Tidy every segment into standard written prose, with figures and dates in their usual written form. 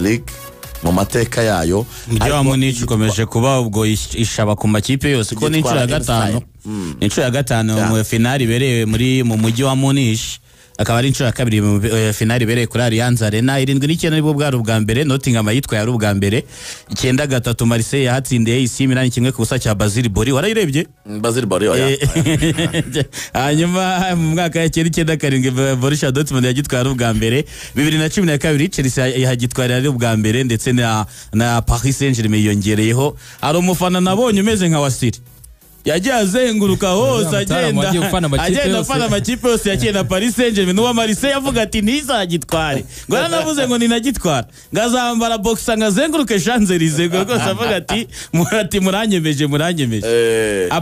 League mu mateka yayo. Mujya wa Munich ukomeje kuba ubwo ishaba ku makipe yose ko n'inshuro ya gatanu. Inshuro ya gatanu mu finali ibereye mu mujyi wa Munich. Akaba ari inshuro ya kabiri mu finali ibereye kuri Allianz Arena. 7-9 nibwo bwari ubwa mbere. Nottingham yitwaye ari ubwa mbere. 9-3 Marseille yahatsindiye AC Milan 1-0 cya Basile Boli. Warayirebye? Basile Boli oya. Hanyuma mu mwaka wa 9-7 Borussia Dortmund yagitwaye ari ubwa mbere. 2012 Chelsea yagitwaye ari ubwa mbere ndetse na Paris Saint-Germain yongereyeho. Ari umufana nabonye umeze nka Wasiri. Yagiye azenguruka hose agenda afana amakipe yose yakiye na Paris Saint-Germain n'uwa Marseille avuga ati ntizagitware ngo nanavuze ngo ninagitwara ngazambara boxa ngazenguruke Champs-Élysées ngo rwose avuga ati muranyemeje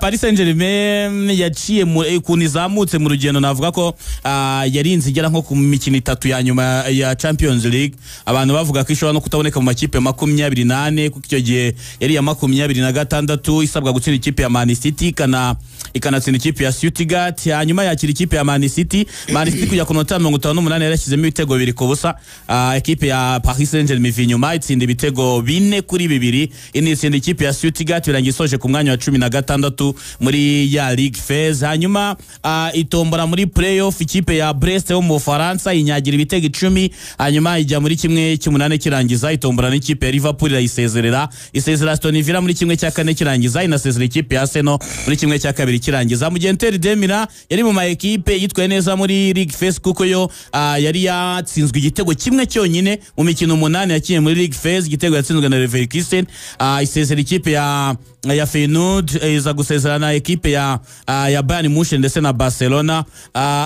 Paris Saint-Germain yaciye kunizamutse mu rugendo navuga ko yarinze igera nko ku mikino 3 ya nyuma ya Champions League. Abantu bavuga ko ishobora no kutaboneka mu makipe 28 kuko icyo gihe yari ya 26 isabwa gutsinda ikipe ya Man City ikanatsinda ikipe ya Stuttgart. Hanyuma yakira ikipe ya Man City kujya ku nota 58 yarashyizemo ibitego 2-0. Ikipe ya Paris Saint-Germain inyuma itsinda ibitego 4-2 initsinda ikipe ya Stuttgart birangiye isoje ku mwanya wa 16 muri ya Ligue Phase. Hanyuma itombora muri playoff ikipe ya Brest yo mu Faransa inyagira ibitego 10. Hanyuma ijya muri kimwe cy'umunane kirangiza itombora n'ikipe ya Liverpool isezerera Aston Villa muri kimwe cya kane kirangiza inasezera ikipe ya Arsenal muri kimwe cya kabiri kirangiza. Mu gihe Inter de Milan yari mu maekipe yitwaye neza muri Ligue Phase kuko yo yari yatsinzwe igitego kimwe cyonyine mu mikino 8 yakiye muri Ligue Phase. Igitego yatsinzwe na Leverkusen. Isezera ikipe ya Feyenoord iza gusezerana ekipe ya Bayern Munich ndetse na Barcelona.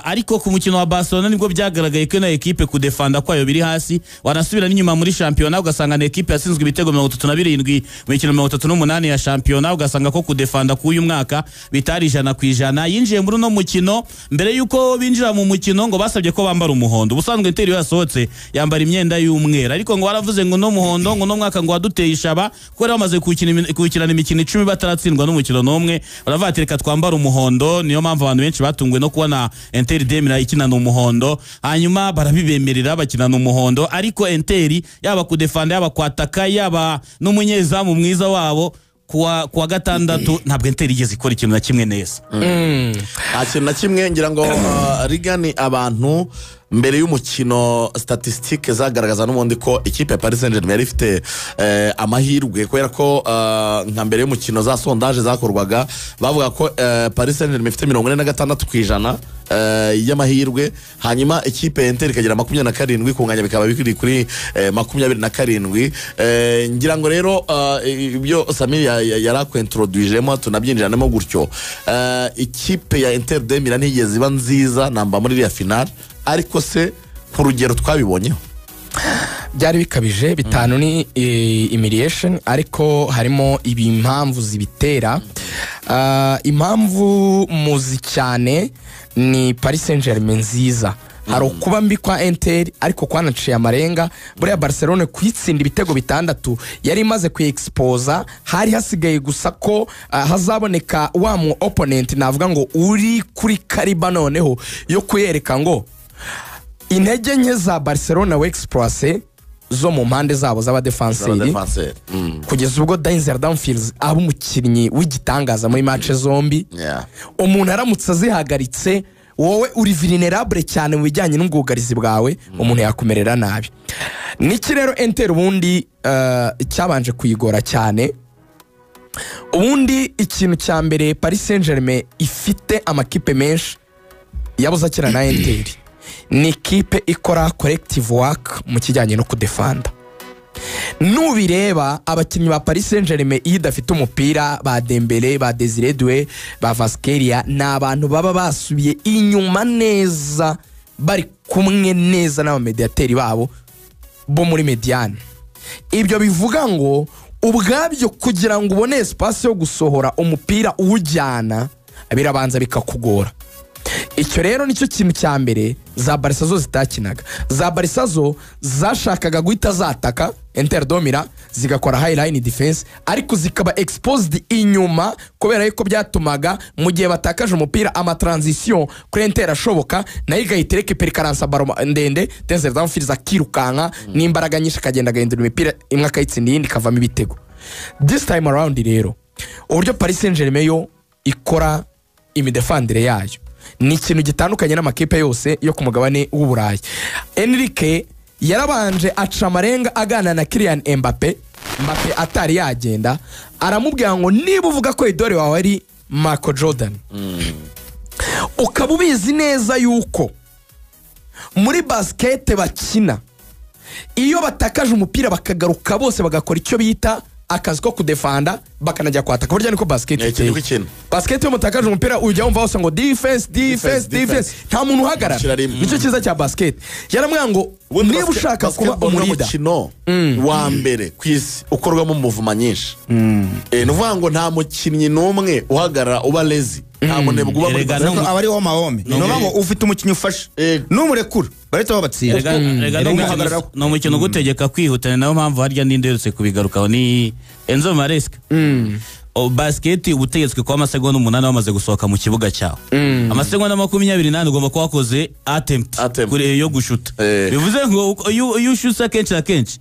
Ariko ku mukino wa Barcelona nibwo byagaragaye ko na ekipe kudefanda kwayo biri hasi. Wanasubira n'inyuma muri championnat ugasanga na ekipe yatsinzwe ibitego 37 mu mikino 38 ya championnat ugasanga ko kudefanda k'uyu mwaka bitari 100%. Yinjiye muri no mukino mbere yuko binjira mu mukino ngo basabye ko bambara umuhondo. Ubusanzwe Inter yasohotse yambara imyenda y'umwera ariko ngo waravuze ngo no muhondo ngo no mwaka ngo waduteye ishaba ko bamaze kukirana imikino 10 bataratsindwa n'umukino n'umwe. Baravuga twambara umuhondo. Niyo mpamvu abantu benshi batungwe no kubona Inter de Milan ikinana umuhondo. Hanyuma barabibemerera bakinana umuhondo ariko Inter yaba kudefanda yaba kwataka yaba n'umunyezamu mwiza wabo kuwa gatandatu ntabwo Inter igeze ikora ikintu na kimwe neza. Ikintu na kimwe ngira ngo rigani abantu mbere y'umukino statistique zagaragaza n'ubundi ko ikipe ya Paris Saint-Germain yari ifite amahirwe kubera ko nka mbere y'umukino za sondage zakorwaga bavuga ko Paris Saint-Germain ifite 46% y'amahirwe. Hanyuma ikipe ya Inter ikagira 27 kunganya bikaba bikiri kuri 27. Ngira ngo rero ibyo Samir yarakwentroduijemo tunabyinjiranemo gutyo. Ikipe ya Inter de Milan ntigeze iba nziza namba muri ya final ariko se ku rugero twabibonyeho byari bikabije. 5 ni humiliation ariko harimo impamvu zibitera. Impamvu muzi cyane ni Paris Saint-Germain nziza. Hari kuba mbi kwa Inter ariko kwanaciye amarenga. Buriya Barcelona kwitsinda ibitego 6 yari imaze kuexposa. Hari hasigaye gusa ko hazaboneka wa mu opponent navuga ngo uri kuri kariba noneho yo kuyereka ngo intege nke za Barcelona wexprose zo mu mpande zabo z'abadefenseri kugeza ubwo Denzel Dumfries aba umukinnyi w'igitangaza muri match zombi. Umuntu aramutse azihagaritse wowe uri vulnerable cyane mu bijyanye n'ubwugarizi bwawe umuntu yakumerera nabi. Niki rero Inter ubundi cyabanje kuyigora cyane. Ubundi ikintu cya mbere Paris Saint-Germain ifite amakipe menshi yabuza kira na Inter ni kipe ikora collective work mu kijyanye no kudefanda. Nubireba abakinnyi ba Paris Saint-Germain idafite umupira ba Dembele ba Desire Doué ba Vasqueria n'abantu baba basubiye inyuma neza bari kumwe neza n'abamediateri babo bo muri mediane. Ibyo bivuga ngo ubwabyo kugira ngo ubone espace yo gusohora umupira uwujyana birabanza bikakugora. icyo rero nicyo kintu cya mbere za Barca zo zitakinaga. Za Barca zo zashakaga guhita zataka Inter domira zigakora high line defense ariko zikaba exposed inyuma kubera yuko byatumaga mu gihe batakaje umupira ama transition kuri Inter ashoboka nayo igahitereka perikaransa baro ndende Denzel Dumfries akirukanka n'imbaraga nyinshi akagenda agahindura imipira imwe akayitsinda iyindi kavamo ibitego. This time around rero uburyo Paris Saint-Germain yo ikora imidefandire yayo ni ikintu gitandukanye n'amakipe yose yo ku mugabane w'Uburayi. Enrique yarabanje aca amarenga agana na Kylian Mbappe atari yagenda aramubwira ngo niba uvuga ko idore wawe ari Michael Jordan ukaba ubizi neza yuko muri basket bakina iyo batakaje umupira bakagaruka bose bagakora icyo bita akazi ko kudefanda bakanajya kwataka burya niko basket iteye. Basket yo mutakaje umupira ujya wumva hose ngo defense nta muntu uhagarara. Nicyo cyiza cya basket. Yaramwanga ngo niba ushaka kuba umurida umukino wa mbere kwisi ukorwamo muvuma nyinshi nuvuga ngo nta mukinnyi n'umwe uhagarara uba lazy nta munebwe uba muri basket abari wo mahome nuvuga ngo ufite umukinnyi ufashe n'umurekura baretse babatsinda no mukino gutegeka kwihutana nayo mpamvu harya ninde yose kubigarukaho ni Enzo Maresca. Basket ubutegetswe kwa amasegonda 8 bamaze gusohoka mu kibuga cyawe amasegonda 28 ugomba kuba wakoze attempt kuri yo gushuta bivuze ngo iyo ushusa kenshi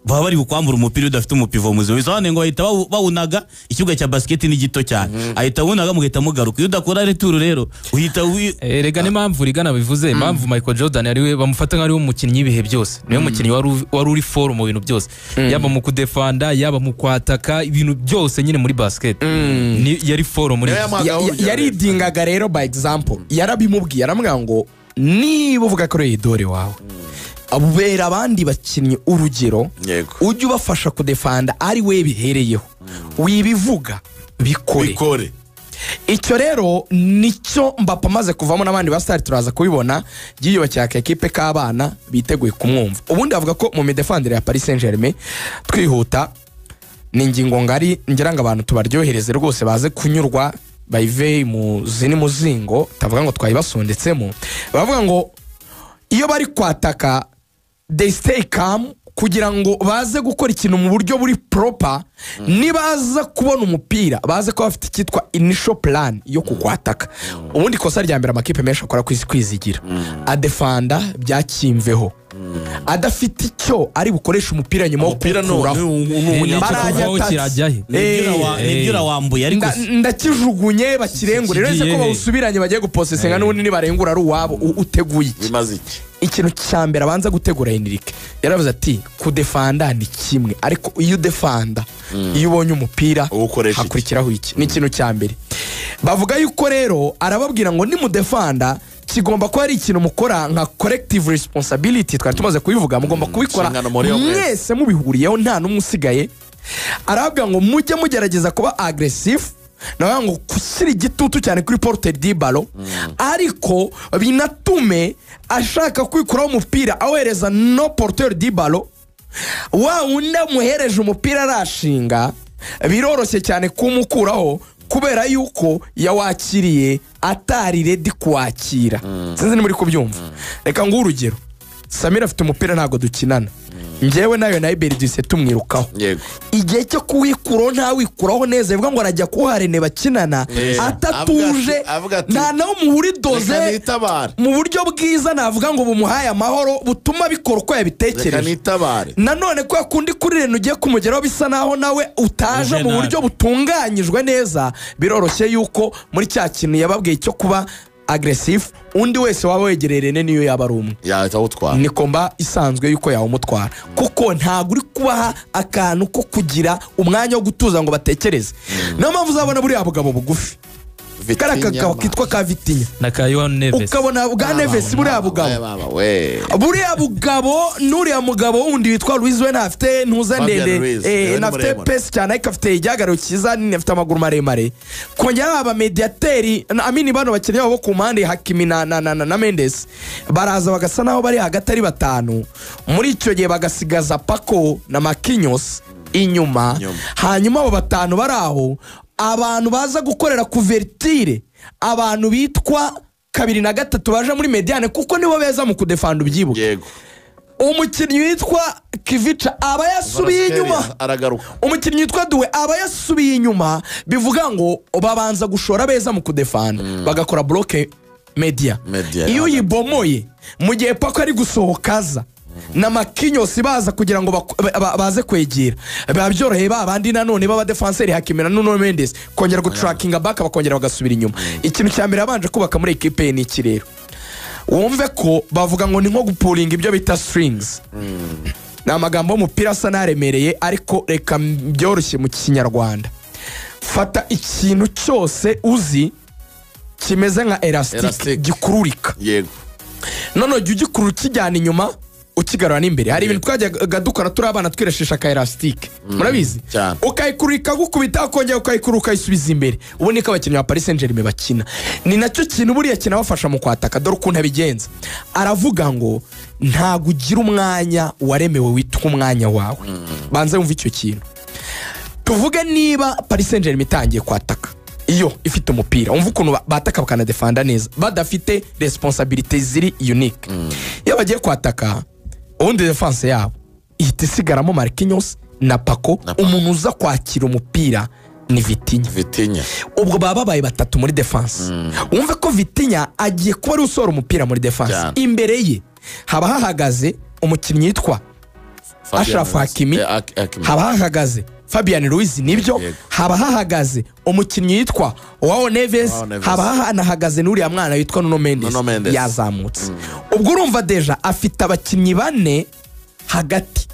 baba bari bukwambura umupira udafite umupivo muzi bizane ngo ahita bawunaga ikibuga cya basket ni gito cyane ahita wunaga mugahita mugaruka iyo udakora retour rero uhita rega n'impamvu rigana bivuze impamvu Michael Jordan ariwe bamufata nk'ari umukinnyi ibihe byose niyo mukinnyi wari uri form mu bintu byose yaba mu kudefanda yaba mu kwataka ibintu byose nyine muri basket yari form muri yaridingaga rero by example yarabimubwiye aramubwira ngo niba uvuga ko ari idore wawe abubera abandi bakinnyi urugero ujye ubafasha kudefanda ari we bihereyeho wibivuga bikore. Icyo rero nicyo Mbappe amaze kuvamo n'abandi basitari turaza kubibona yiyubakira ekipe k'abana biteguye kumwumva. Ubundi avuga ko mu midefandire ya Paris Saint-Germain twihuta ni ingingo ngari ngira ngo abantu tubaryohereze rwose baze kunyurwa bayive mu zini muzingo tavuga ngo twayibasondetsemo. Bavuga ngo iyo bari kwataka they stay calm kugira ngo baze gukora ikintu mu buryo buri proper nibaza kubona umupira baze ko bafite cyitwa initial plan yo kukwataka. Ubundi kosa rya mbere amakipe menshi akora kwizigira adefanda byakimveho adafite icyo ari bukoresha umupira nyuma yo kukuraho nibyo wambuye ariko ndakijugunye bakirengure rero ko bawusubiranye bagiye guposesenga n'ubundi nibarengura ari uwabo uteguye bimaze iki. Ikintu cya mbere abanza gutegura Enrique yaravuze ati kudefanda ni kimwe ariko iyo udefanda iyo ubonye umupira hakurikiraho iki ni ikintu cya mbere. Bavuga yuko rero arababwira ngo nimudefanda kigomba kuba ari ikintu mukora nka collective responsibility twari tumaze kubivuga mugomba kubikora mwese mubihuriyeho nta n'umwe usigaye. Arababwira ngo mujye mugerageza kuba aggressive nawe ngo kushyira igitutu cyane kuri porte di ballon ariko binatume ashaka kwikuraho umupira awereza no porteur di ballon wa wundi amuhereje umupira arashinga biroroshye cyane kumukuraho kubera yuko yawakiriye atari ready kwakira. Sinzi ni muri kubyumva. Reka ngo urugero Samira afite umupira ntago dukinana njyewe nayo na Iberi duse tumwirukaho igihe cyo kuwikuraho nta wikuraho neza bivuga ngo arajya kuharene bakinana atatuje nta naho muhuri doze mu buryo bwiza navuga ngo bumuhaye amahoro butuma bikora uko yabitekereje. Nanone ko kundi kuri rene ugiye kumugeraho bisa naho nawe utaje mu buryo butunganyijwe neza biroroshye yuko muri cya kintu yababwiye cyo kuba aggressive undi wese waba wegererene niyo yaba ari umwe yatawutwara ni komba isanzwe yuko yawumutwara kuko ntago uri kubaha akantu ko kugira umwanya wo gutuza ngo batekereze. Niyo mpamvu uzabona buriya bugabo bugufi karakaka kitwa ka Vitinha na Kayon Neves ukabona bwa Neves buriya bugabo nuriya mugabo wundi witwa Luis we nafite ntuza ndende nafite pesi cyane ikafite igihagararo cyiza nafite amaguru maremare kongera aba mediateri amini bano bakeneye bo ku mpande Hakimi na Mendes baraza bagasa naho bari hagati ari batanu muri icyo gihe bagasigaza Paco na Marquinhos inyuma hanyuma abo batanu baraho abantu baza gukorera kuvertire abantu bitwa kabiri na gatatu baje muri mediane kuko nibo beza mu kudefanda ubyibuke. yego Umukinnyi witwa Kivica aba yasubiye inyuma, aragaruka. umukinnyi witwa Duwe aba yasubiye inyuma, bivuga ngo babanza gushora beza mu kudefanda bagakora bloke media. Iyo uyibomoye mu gihe pako ari gusohokaza na makinyosi baza kugira ngo baze kwegera, biba byoroheye babandi nanone baba defenseur Hakimi na Nuno Mendes kongera gutrackinga back bakongera bagasubira inyuma. Ikintu cya mbere yabanje kubaka muri equipe ni iki rero, wumve ko bavuga ngo ni nko gupulinga ibyo bita strings. Ni amagambo y'umupira asa n'aremereye ariko reka byoroshye mu Kinyarwanda. Fata ikintu cyose uzi kimeze nka elastic gikururika, yego none jya ugikurura kijyana inyuma ukigarura n'imbere. Hari ibintu twajyaga dukora turi abana twireshisha ka elastic, murabizi, ukayikurika gukubita ukongera ukayikurura ukayisubiza imbere. Ubu niko abakinnyi ba Paris Saint-Germain bakina, ni nacyo kintu buriya kinabafasha mu kwataka. Dore ukuntu abigenza, aravuga ngo ntago ugira umwanya waremewe witwa umwanya wawe. Banza wumva icyo kintu. Tuvuge niba Paris Saint-Germain itangiye kwataka, iyo ifite umupira, umva ukuntu bataka bakanadefanda neza badafite responsibility ziri unique. Iyo bagiye kwataka ubundi defense yabo ihita isigaramo Marquinhos na Paco, umuntu uza kwakira umupira ni Vitinha. Ubwo baba babaye batatu muri defense. Umve ko Vitinha agiye kuba ari usora umupira muri defense. Imbere ye haba hahagaze umukinnyi witwa Achraf Hakimi, haba hahagaze Fabian Ruiz, nibyo, haba hahagaze umukinnyi witwa Joao Neves, haba hanahagaze n'uriya mwana witwa Nuno Mendes yazamutse. Ubwo urumva deja afite abakinnyi bane hagati,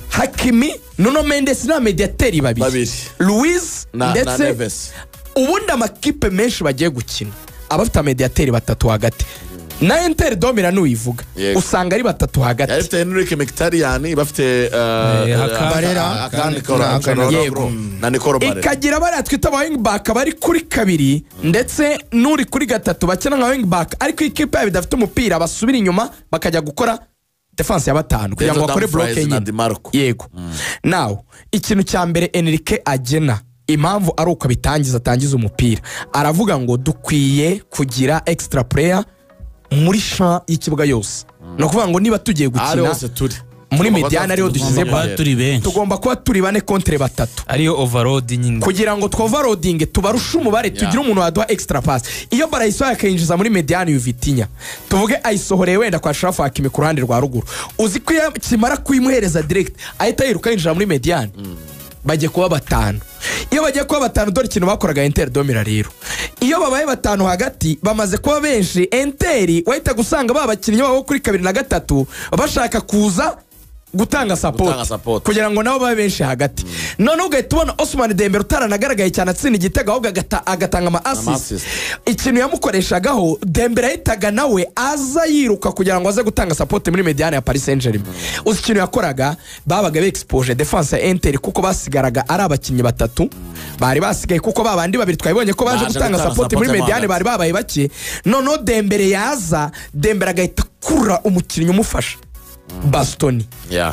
Hakimi, Nuno Mendes na mediateri babiri, Ruiz ndetse ubundi amakipe menshi bagiye gukina abafite mediateri batatu hagati. Na Inter domira nuyivuga usanga ari batatu hagati. Yafite Enrique Mkhitaryan, bafite Barera na Nicolo Barella. Ikagira bari twita ba wing back bari kuri kabiri ndetse n'uri kuri gatatu bakina nka wing back, ariko ikipe yabo idafite umupira basubira inyuma bakajya gukora defense ya batanu kugira ngo bakore bloke nyine. Yego. Now ikintu cya mbere Enrique agena impamvu ari uko atangiza umupira, aravuga ngo dukwiye kugira extra player muri sha y'ikibuga yose. No kuvuga ngo niba tugiye gukina muri mediane ariyo dushyize tugomba kuba turi bane contre batatu, ariyo overload nyine, kugira ngo twoverloading tubarushe umubare tugira umuntu waduha extra pass. Iyo barayisohoye akayinjiza muri mediane Vitinha, tuvuge ayisohoreye wenda kwa Achraf Hakimi ku ruhande rwa ruguru, uzi ko kimara kuyimuhereza direct ahita yiruka yinjira muri mediane, bagiye kuba batanu. Iyo bagiye kuba batanu, dore ikintu bakoraga Inter domira rero, iyo babaye batanu hagati bamaze kuba benshi, Inter wahita gusanga babakinnyi babo kuri kabiri na gatatu bashaka kuza gutanga support kugira ngo nabo babe benshi hagati. None ugahita ubona Ousmane Dembele utaranagaragaye cyane atsinda igitego ahubwo agatanga ama assist. Ikintu yamukoreshagaho Dembele ahitaga nawe aza yiruka kugira ngo aze gutanga support muri mediane ya Paris Saint-Germain. Uzi ikintu yakoraga, babaga be-expose defense ya Inter kuko basigaraga ari abakinnyi batatu, bari basigaye kuko babandi babiri twabibonye ko baje gutanga support muri mediane bari babaye bake. None Dembele yaza, Dembele agahita kurura umukinnyi umufasha Bastoni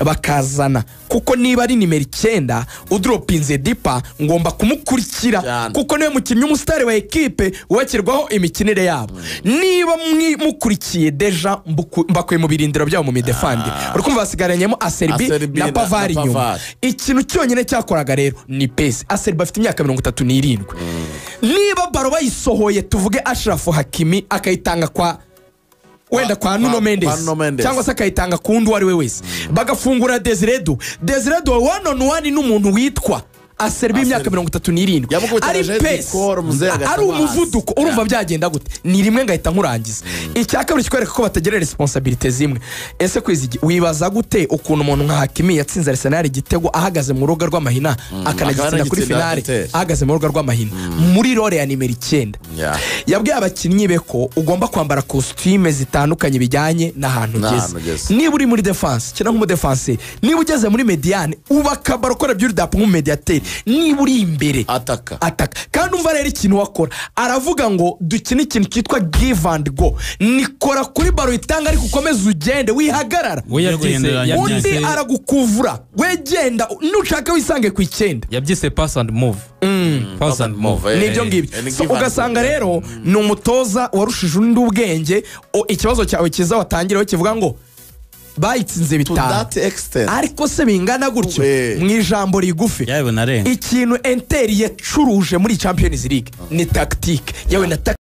bakazana, kuko niba ari nimero 9 udropinze Dipa ngomba kumukurikira kuko niwe mukinnyi umusitari wa equipe wakirwaho imikinire yabo. Niba mukurikiye deja mbakwe mu birindiro byabo mu midefandi, urukumva basigaranyemo Acerbi na Pavard inyuma. Ikintu cyonyine cyakoraga rero ni pace. Acerbi afite imyaka 37. Niba baro bayisohoye tuvuge Achraf Hakimi akayitanga kwa wenda kwa Nuno Mendes cyangwa se akayitanga kundi wari we wese, bagafungura Desiredo one on one n'umuntu witwa Acerbi imyaka 37, ari pace, ari umuvuduko. Urumva byagenda gute? Ni rimwe ngahita nkurangiza. Icyakabiri kikwereka ko batagira responsibility zimwe. Ese kwizigi wibaza gute ukuntu umuntu nka Hakimi yatsinze Arsenal igitego ahagaze mu rugo rw'amahina, akanagitsinda kuri finale ahagaze mu rugo rw'amahina muri role ya nimero 9. Yabwiye abakinnyi be ko ugomba kwambara costume zitandukanye bijyanye n'ahantu ugeze. Niba uri muri defense kina nk'umu defense, niba ugeze muri mediane ubaka barokora build up nk'umu mediateur, niba uri imbere ataka kandi umva rero ikintu wakora aravuga ngo dukine ikintu cyitwa give and go nikora kuri baro itanga ariko ukomeze ugende wihagarara undi aragukuvura wegenda nushaka wisange ku icyenda yabyise pass and move pass and move nibyo ngibyo so ugasanga rero ni umutoza warushije undi ubwenge ikibazo cyawe kiza watangiraho kivuga ngo bayitsinze bitanu ariko se bingana gutyo mu ijambo rigufi ikintu Inter yacuruje muri Champions League ni tactique yawe na